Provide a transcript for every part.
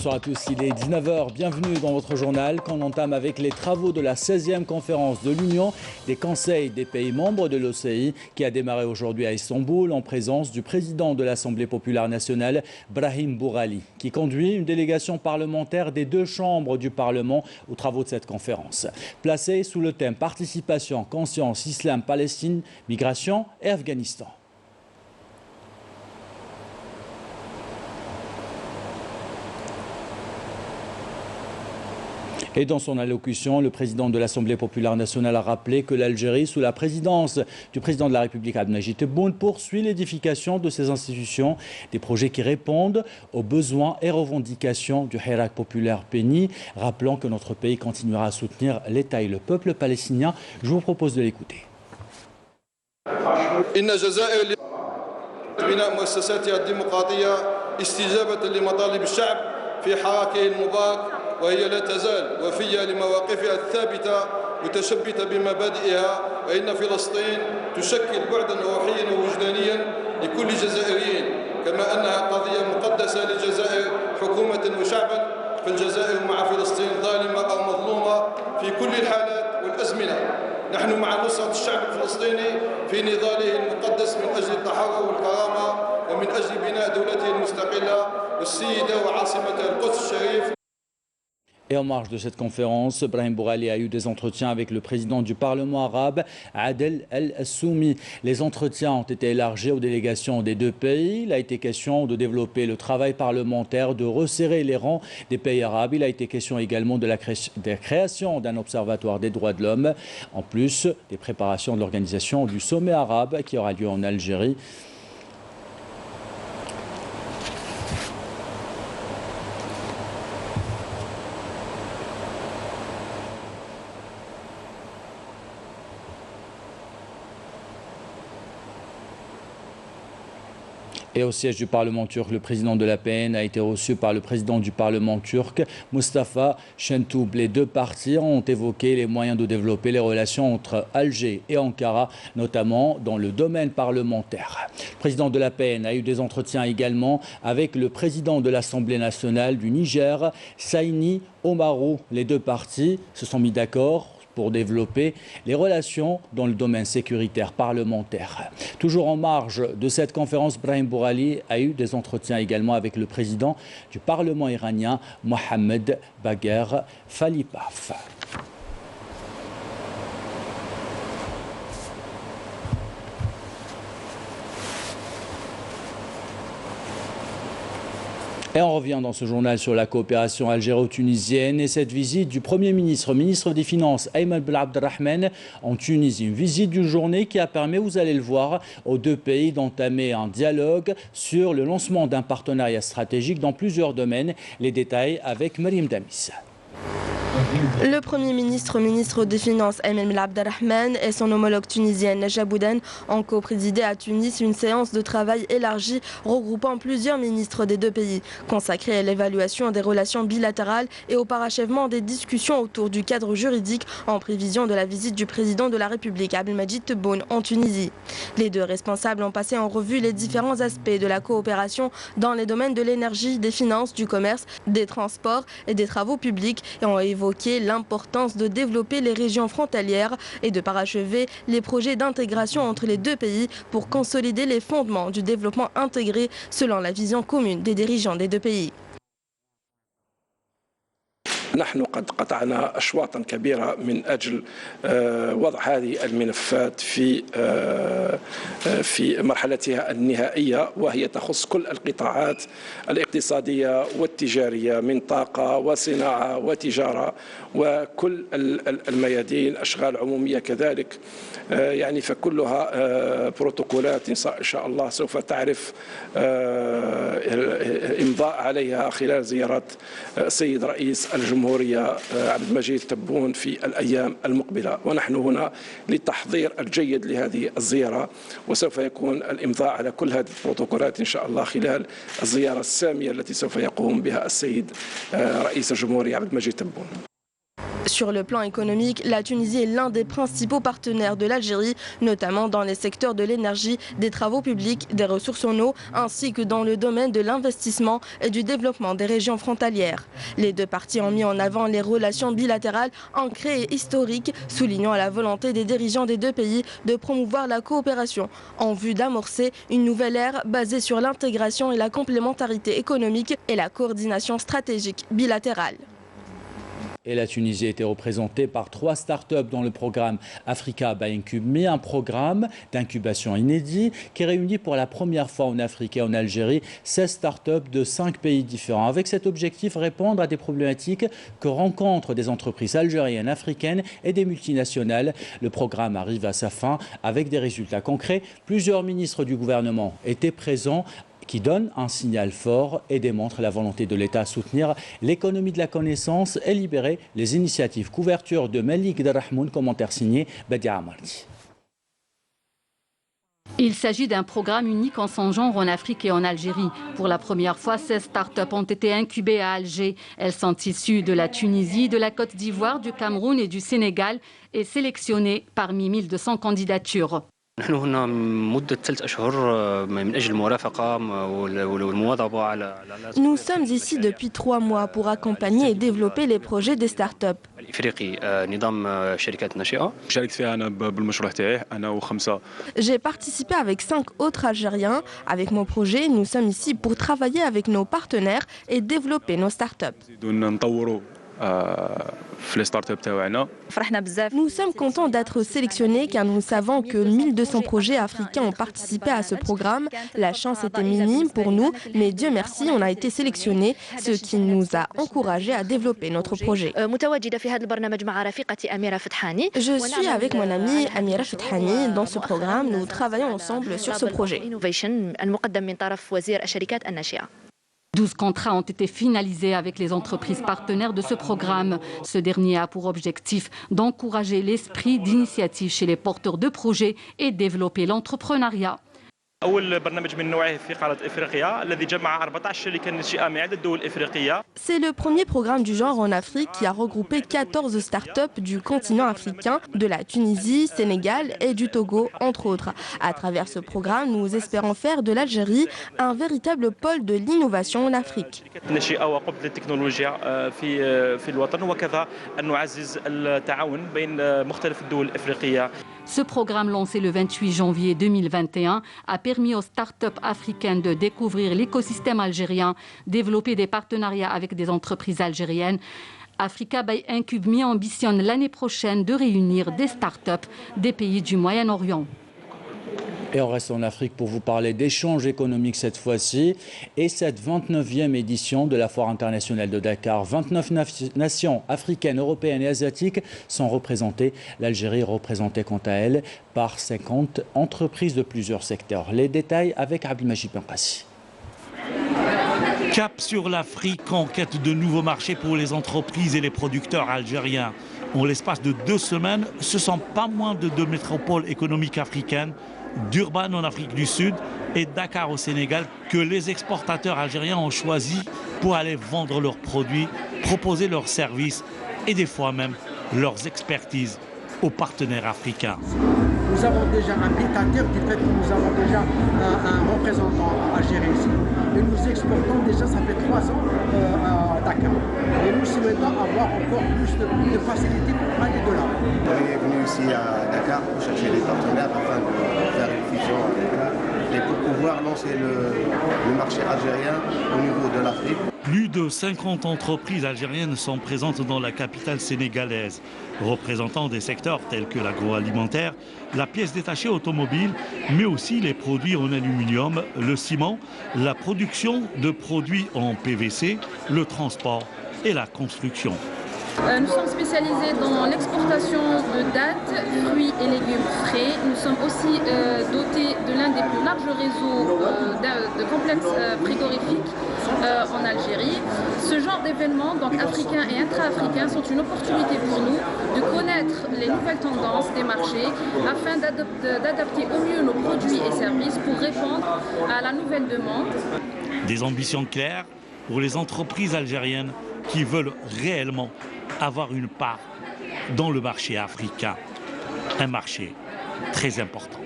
Bonsoir à tous, il est 19h, bienvenue dans votre journal qu'on entame avec les travaux de la 16e conférence de l'Union des conseils des pays membres de l'OCI qui a démarré aujourd'hui à Istanbul en présence du président de l'Assemblée populaire nationale, Brahim Bourali, qui conduit une délégation parlementaire des deux chambres du Parlement aux travaux de cette conférence. Placée sous le thème participation, conscience, islam, Palestine, migration et Afghanistan. Et dans son allocution, le président de l'Assemblée populaire nationale a rappelé que l'Algérie, sous la présidence du président de la République Abdelmadjid Tebboune, poursuit l'édification de ses institutions, des projets qui répondent aux besoins et revendications du Hirak populaire PENI, rappelant que notre pays continuera à soutenir l'État et le peuple palestinien. Je vous propose de l'écouter. وهي لا تزال وفية لمواقفها الثابتة متشبثة بمبادئها وإن فلسطين تشكل بعدا روحيا ووجدانيا لكل جزائريين كما أنها قضية مقدسة للجزائر حكومة وشعبا فالجزائر مع فلسطين ظالمة أو مظلومة في كل الحالات والأزمنة. نحن مع نصرة الشعب الفلسطيني في نضاله المقدس من أجل التحرر والكرامة ومن أجل بناء دولته المستقلة والسيدة وعاصمتها القدس الشريف. Et en marge de cette conférence, Brahim Bourali a eu des entretiens avec le président du Parlement arabe, Adel El-Assoumi. Les entretiens ont été élargis aux délégations des deux pays. Il a été question de développer le travail parlementaire, de resserrer les rangs des pays arabes. Il a été question également de la création d'un observatoire des droits de l'homme, en plus des préparations de l'organisation du sommet arabe qui aura lieu en Algérie. Et au siège du Parlement turc, le président de l'APN a été reçu par le président du Parlement turc, Mustafa Şentürk. Les deux parties ont évoqué les moyens de développer les relations entre Alger et Ankara, notamment dans le domaine parlementaire. Le président de l'APN a eu des entretiens également avec le président de l'Assemblée nationale du Niger, Saini Omarou. Les deux parties se sont mis d'accord pour développer les relations dans le domaine sécuritaire parlementaire. Toujours en marge de cette conférence, Brahim Bourali a eu des entretiens également avec le président du Parlement iranien, Mohamed Bagher Khalibaf. Et on revient dans ce journal sur la coopération algéro-tunisienne et cette visite du Premier ministre, ministre des Finances, Ayman Ben Abdelrahman, en Tunisie. Une visite d'une journée qui a permis, vous allez le voir, aux deux pays d'entamer un dialogue sur le lancement d'un partenariat stratégique dans plusieurs domaines. Les détails avec Mariam Damis. Le Premier ministre, ministre des Finances Ayman Ben Abdelrahman et son homologue tunisienne Najat Bouden ont co-présidé à Tunis une séance de travail élargie regroupant plusieurs ministres des deux pays, consacrée à l'évaluation des relations bilatérales et au parachèvement des discussions autour du cadre juridique en prévision de la visite du président de la République Abdelmadjid Tebboune en Tunisie. Les deux responsables ont passé en revue les différents aspects de la coopération dans les domaines de l'énergie, des finances, du commerce, des transports et des travaux publics et ont évoqué l'importance de développer les régions frontalières et de parachever les projets d'intégration entre les deux pays pour consolider les fondements du développement intégré selon la vision commune des dirigeants des deux pays. نحن قد قطعنا أشواطا كبيرة من أجل وضع هذه الملفات في مرحلتها النهائية وهي تخص كل القطاعات الاقتصادية والتجارية من طاقة وصناعة وتجارة وكل الميادين أشغال عمومية كذلك يعني فكلها بروتوكولات إن شاء الله سوف تعرف الإمضاء عليها خلال زيارة السيد رئيس الجمهورية عبد المجيد تبون في الأيام المقبلة ونحن هنا للتحضير الجيد لهذه الزيارة وسوف يكون الإمضاء على كل هذه البروتوكولات إن شاء الله خلال الزيارة السامية التي سوف يقوم بها السيد رئيس الجمهورية عبد المجيد تبون. Sur le plan économique, la Tunisie est l'un des principaux partenaires de l'Algérie, notamment dans les secteurs de l'énergie, des travaux publics, des ressources en eau, ainsi que dans le domaine de l'investissement et du développement des régions frontalières. Les deux parties ont mis en avant les relations bilatérales ancrées et historiques, soulignant la volonté des dirigeants des deux pays de promouvoir la coopération en vue d'amorcer une nouvelle ère basée sur l'intégration et la complémentarité économique et la coordination stratégique bilatérale. Et la Tunisie a été représentée par 3 startups dans le programme Africa by IncubMe, un programme d'incubation inédit qui réunit pour la première fois en Afrique et en Algérie 16 startups de 5 pays différents. Avec cet objectif, répondre à des problématiques que rencontrent des entreprises algériennes, africaines et des multinationales. Le programme arrive à sa fin avec des résultats concrets. Plusieurs ministres du gouvernement étaient présents, qui donne un signal fort et démontre la volonté de l'État à soutenir l'économie de la connaissance et libérer les initiatives. Couverture de Malik Darrahmoun, commentaire signé Badia Amarti. Il s'agit d'un programme unique en son genre en Afrique et en Algérie. Pour la première fois, 16 startups ont été incubées à Alger. Elles sont issues de la Tunisie, de la Côte d'Ivoire, du Cameroun et du Sénégal et sélectionnées parmi 1200 candidatures. Nous sommes ici depuis 3 mois pour accompagner et développer les projets des startups. J'ai participé avec 5 autres Algériens. Avec mon projet, nous sommes ici pour travailler avec nos partenaires et développer nos startups. Nous sommes contents d'être sélectionnés car nous savons que 1200 projets africains ont participé à ce programme. La chance était minime pour nous, mais Dieu merci, on a été sélectionnés, ce qui nous a encouragés à développer notre projet. Je suis avec mon amie Amira Fethani. Dans ce programme, nous travaillons ensemble sur ce projet. 12 contrats ont été finalisés avec les entreprises partenaires de ce programme. Ce dernier a pour objectif d'encourager l'esprit d'initiative chez les porteurs de projets et développer l'entrepreneuriat. C'est le premier programme du genre en Afrique qui a regroupé 14 startups du continent africain, de la Tunisie, Sénégal et du Togo, entre autres. À travers ce programme, nous espérons faire de l'Algérie un véritable pôle de l'innovation en Afrique. Ce programme lancé le 28 janvier 2021 a permis aux startups africaines de découvrir l'écosystème algérien, développer des partenariats avec des entreprises algériennes. Africa by IncubMe ambitionne l'année prochaine de réunir des startups des pays du Moyen-Orient. Et on reste en Afrique pour vous parler d'échanges économiques cette fois-ci et cette 29e édition de la Foire internationale de Dakar. 29 nations africaines, européennes et asiatiques sont représentées. L'Algérie représentée quant à elle par 50 entreprises de plusieurs secteurs. Les détails avec Abdelmajid Benkassi. Cap sur l'Afrique en quête de nouveaux marchés pour les entreprises et les producteurs algériens. En l'espace de 2 semaines, ce ne sont pas moins de 2 métropoles économiques africaines, Durban en Afrique du Sud et Dakar au Sénégal, que les exportateurs algériens ont choisi pour aller vendre leurs produits, proposer leurs services et des fois même leurs expertises aux partenaires africains. Nous avons déjà un dictateur du fait que nous avons déjà un représentant algérien ici. Et nous exportons déjà, ça fait 3 ans à Dakar. Et nous souhaitons avoir encore plus de facilité pour aller de là. On est venu ici à Dakar pour chercher des partenaires afin de faire une fusion avec eux et pour pouvoir lancer le marché algérien au niveau de l'Afrique. Plus de 50 entreprises algériennes sont présentes dans la capitale sénégalaise, représentant des secteurs tels que l'agroalimentaire, la pièce détachée automobile, mais aussi les produits en aluminium, le ciment, la production de produits en PVC, le transport et la construction. Nous sommes spécialisés dans l'exportation de dattes, fruits et légumes frais. Nous sommes aussi dotés de l'un des plus larges réseaux de complexes frigorifiques en Algérie. Ce genre d'événements, donc africains et intra-africains, sont une opportunité pour nous de connaître les nouvelles tendances des marchés afin d'adapter au mieux nos produits et services pour répondre à la nouvelle demande. Des ambitions claires pour les entreprises algériennes qui veulent réellement avoir une part dans le marché africain. Un marché très important.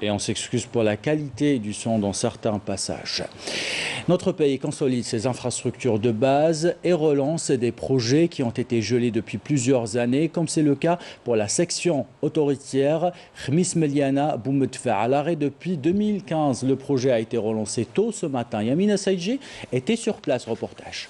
Et on s'excuse pour la qualité du son dans certains passages. Notre pays consolide ses infrastructures de base et relance des projets qui ont été gelés depuis plusieurs années, comme c'est le cas pour la section autoroutière Khmis Meliana Boumedfa. À l'arrêt depuis 2015, le projet a été relancé tôt ce matin. Yamina Saïdji était sur place, reportage.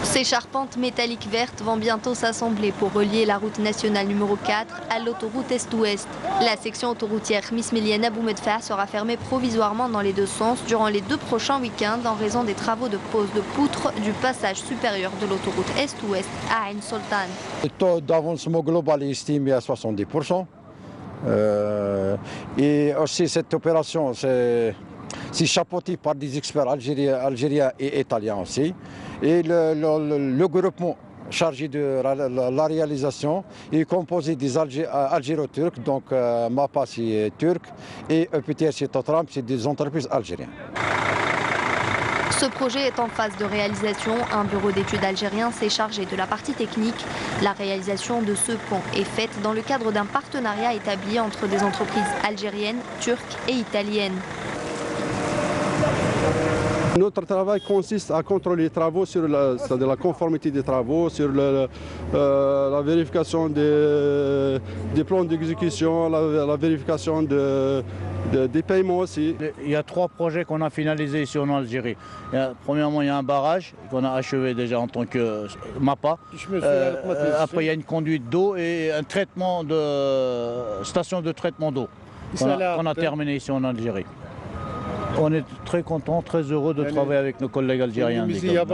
Ces charpentes métalliques vertes vont bientôt s'assembler pour relier la route nationale numéro 4 à l'autoroute Est-Ouest. La section autoroutière Khmis Meliana Boumedfa sera fermée provisoirement dans les deux sens durant les 2 prochains week-ends en raison des travaux de pose de poutres du passage supérieur de l'autoroute Est-Ouest à Ain Sultan. Le taux d'avancement global est estimé à 70%. Et aussi cette opération, c'est chapeauté par des experts algériens et italiens aussi. Et le groupement chargé de la réalisation est composé des algéro-turcs, donc MAPA c'est turc et EPTR c'est Totram, c'est des entreprises algériennes. Ce projet est en phase de réalisation. Un bureau d'études algérien s'est chargé de la partie technique. La réalisation de ce pont est faite dans le cadre d'un partenariat établi entre des entreprises algériennes, turques et italiennes. Notre travail consiste à contrôler les travaux, c'est-à-dire la conformité des travaux, sur la vérification des plans d'exécution, la vérification des paiements aussi. Il y a 3 projets qu'on a finalisés ici en Algérie. Premièrement, il y a un barrage qu'on a achevé déjà en tant que MAPA. Après, il y a une conduite d'eau et un traitement station de traitement d'eau qu'on a terminé ici en Algérie. On est très contents, très heureux de travailler avec nos collègues algériens. D'ailleurs,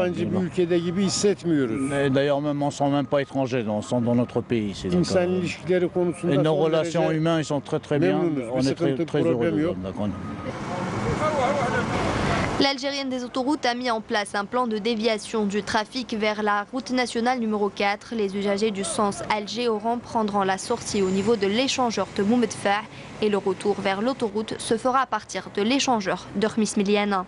même, on ne sent même pas étrangers, on sent dans notre pays. Et nos relations humaines sont très bien. On est très heureux. L'Algérienne des autoroutes a mis en place un plan de déviation du trafic vers la route nationale numéro 4. Les usagers du sens Alger-Oran prendront la sortie au niveau de l'échangeur de Boumedfa et le retour vers l'autoroute se fera à partir de l'échangeur de Khmis Meliana.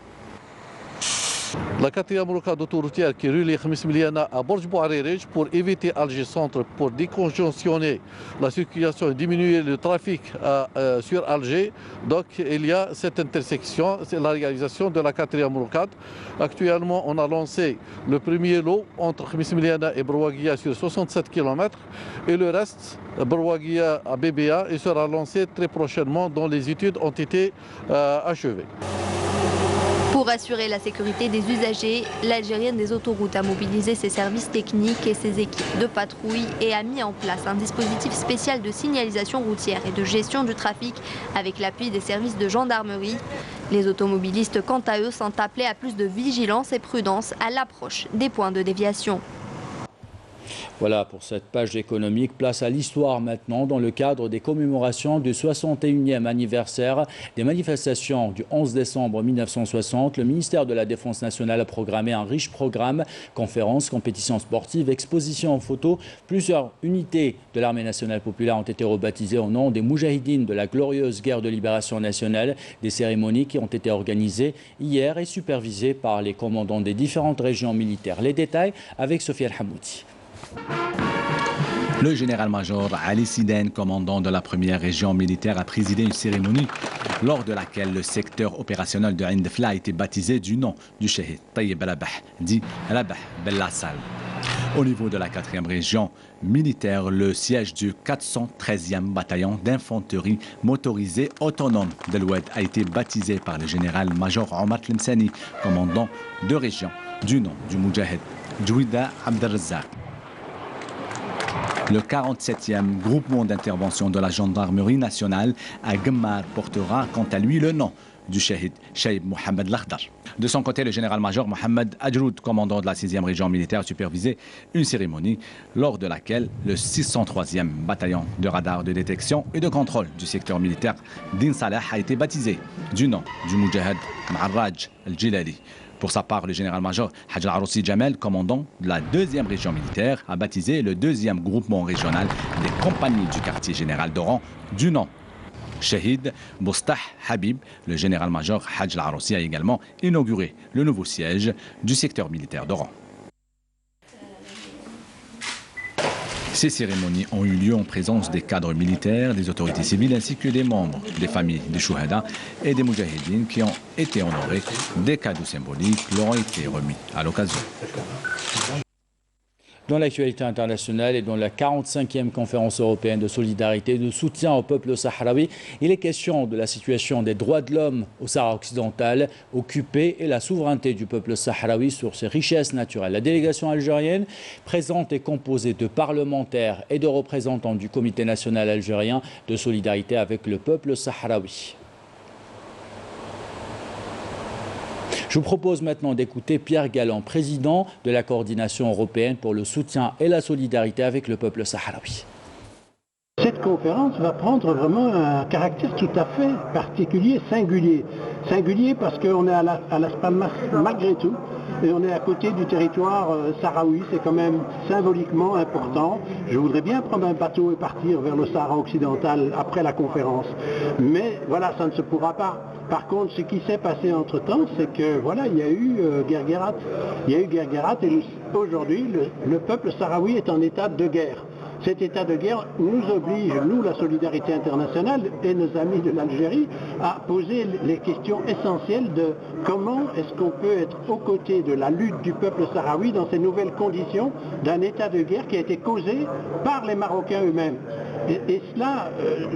La 4e rocade autoroutière qui relie Khmis Meliana à Borj Bouaririj pour éviter Alger Centre, pour décongestionner la circulation et diminuer le trafic sur Alger. Donc il y a cette intersection, c'est la réalisation de la 4e rocade. Actuellement, on a lancé le premier lot entre Khmis Meliana et Brouaguia sur 67 km et le reste, Brouaguia à BBA, il sera lancé très prochainement dont les études ont été achevées. Pour assurer la sécurité des usagers, l'Algérienne des autoroutes a mobilisé ses services techniques et ses équipes de patrouille et a mis en place un dispositif spécial de signalisation routière et de gestion du trafic avec l'appui des services de gendarmerie. Les automobilistes, quant à eux, sont appelés à plus de vigilance et prudence à l'approche des points de déviation. Voilà pour cette page économique. Place à l'histoire maintenant. Dans le cadre des commémorations du 61e anniversaire des manifestations du 11 décembre 1960, le ministère de la Défense nationale a programmé un riche programme, conférences, compétitions sportives, expositions en photo. Plusieurs unités de l'armée nationale populaire ont été rebaptisées au nom des Moujahidines de la glorieuse guerre de libération nationale. Des cérémonies qui ont été organisées hier et supervisées par les commandants des différentes régions militaires. Les détails avec Sophia El-Hamoudi. Le général-major Ali Siden, commandant de la première région militaire, a présidé une cérémonie lors de laquelle le secteur opérationnel de Ain Dfla a été baptisé du nom du Shahid Tayyib Rabah, dit Rabah Bellassal. Au niveau de la 4e région militaire, le siège du 413e bataillon d'infanterie motorisée autonome de l'Oued a été baptisé par le général-major Omar Tlemceni, commandant de région du nom du Moujahid Djouida Abdelrazak. Le 47e groupement d'intervention de la gendarmerie nationale à Gmar portera quant à lui le nom du Shahid Shaib Mohamed Lakhdar. De son côté, le général-major Mohamed Ajroud, commandant de la 6e région militaire, a supervisé une cérémonie lors de laquelle le 603e bataillon de radar de détection et de contrôle du secteur militaire d'In Salah a été baptisé du nom du Moujahid Ma'arraj Al-Jilali. Pour sa part, le général-major Haj Al-Aroussi Jamel, commandant de la 2e région militaire, a baptisé le 2e groupement régional des compagnies du quartier général d'Oran du nom Shahid Boustah Habib. Le général-major Haj Al-Aroussi a également inauguré le nouveau siège du secteur militaire d'Oran. Ces cérémonies ont eu lieu en présence des cadres militaires, des autorités civiles ainsi que des membres des familles des Chouhada et des Moudjahidines qui ont été honorés. Des cadeaux symboliques leur ont été remis à l'occasion. Dans l'actualité internationale et dans la 45e conférence européenne de solidarité et de soutien au peuple sahraoui, il est question de la situation des droits de l'homme au Sahara occidental, occupé, et la souveraineté du peuple sahraoui sur ses richesses naturelles. La délégation algérienne présente est composée de parlementaires et de représentants du Comité national algérien de solidarité avec le peuple sahraoui. Je vous propose maintenant d'écouter Pierre Galland, président de la coordination européenne pour le soutien et la solidarité avec le peuple sahraoui. Cette conférence va prendre vraiment un caractère tout à fait particulier, singulier. Singulier parce qu'on est à Las Palmas malgré tout, et on est à côté du territoire sahraoui, c'est quand même symboliquement important. Je voudrais bien prendre un bateau et partir vers le Sahara occidental après la conférence. Mais voilà, ça ne se pourra pas. Par contre, ce qui s'est passé entre-temps, c'est que voilà, il y a eu Guerguerat. Il y a eu Guerguerat et aujourd'hui, le peuple sahraoui est en état de guerre. Cet état de guerre nous oblige, nous, la solidarité internationale et nos amis de l'Algérie, à poser les questions essentielles de comment est-ce qu'on peut être aux côtés de la lutte du peuple sahraoui dans ces nouvelles conditions d'un état de guerre qui a été causé par les Marocains eux-mêmes. Et cela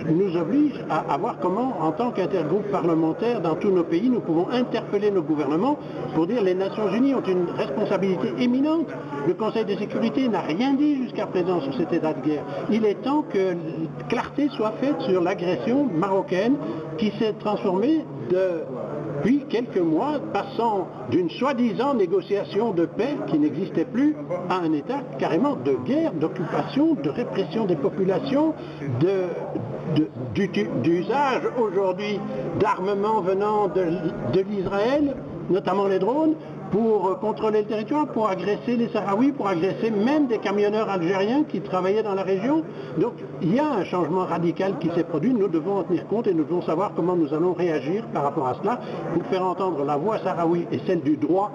nous oblige à voir comment, en tant qu'intergroupe parlementaire dans tous nos pays, nous pouvons interpeller nos gouvernements pour dire que les Nations Unies ont une responsabilité éminente. Le Conseil de sécurité n'a rien dit jusqu'à présent sur cet état de guerre. Il est temps que clarté soit faite sur l'agression marocaine qui s'est transformée depuis quelques mois, passant d'une soi-disant négociation de paix qui n'existait plus à un état carrément de guerre, d'occupation, de répression des populations, d'usage aujourd'hui d'armements venant de l'Israël, notamment les drones, pour contrôler le territoire, pour agresser les Sahraouis, pour agresser même des camionneurs algériens qui travaillaient dans la région. Donc il y a un changement radical qui s'est produit, nous devons en tenir compte et nous devons savoir comment nous allons réagir par rapport à cela pour faire entendre la voix sahraoui et celle du droit,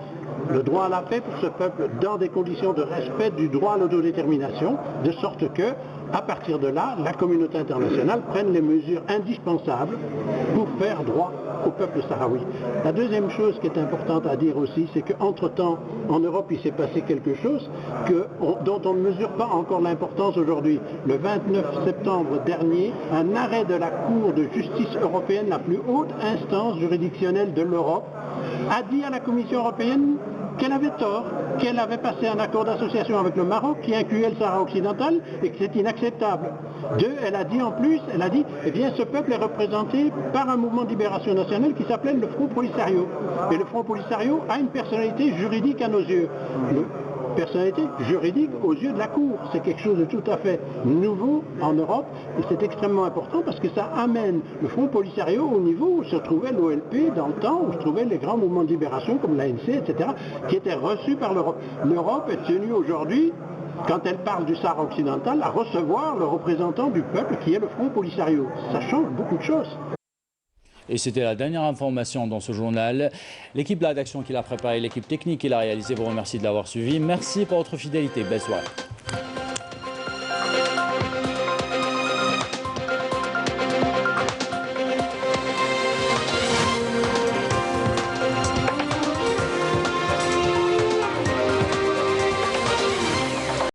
le droit à la paix pour ce peuple dans des conditions de respect du droit à l'autodétermination, de sorte que, à partir de là, la communauté internationale prenne les mesures indispensables pour faire droit au peuple sahraoui. La deuxième chose qui est importante à dire aussi, c'est qu'entre-temps, en Europe, il s'est passé quelque chose dont on ne mesure pas encore l'importance aujourd'hui. Le 29 septembre dernier, un arrêt de la Cour de justice européenne, la plus haute instance juridictionnelle de l'Europe, a dit à la Commission européenne qu'elle avait tort, qu'elle avait passé un accord d'association avec le Maroc qui incluait le Sahara occidental et que c'est inacceptable. Deux, elle a dit en plus, eh bien ce peuple est représenté par un mouvement de libération nationale qui s'appelait le Front Polisario. Et le Front Polisario a une personnalité juridique à nos yeux. Personnalité juridique aux yeux de la Cour. C'est quelque chose de tout à fait nouveau en Europe et c'est extrêmement important parce que ça amène le Front Polisario au niveau où se trouvait l'OLP dans le temps, où se trouvaient les grands mouvements de libération comme l'ANC, etc., qui étaient reçus par l'Europe. L'Europe est tenue aujourd'hui, quand elle parle du Sahara occidental, à recevoir le représentant du peuple qui est le Front Polisario. Ça change beaucoup de choses. Et c'était la dernière information dans ce journal. L'équipe de la rédaction qui l'a préparé, l'équipe technique qui l'a réalisé, vous remercie de l'avoir suivi. Merci pour votre fidélité. Belle soirée.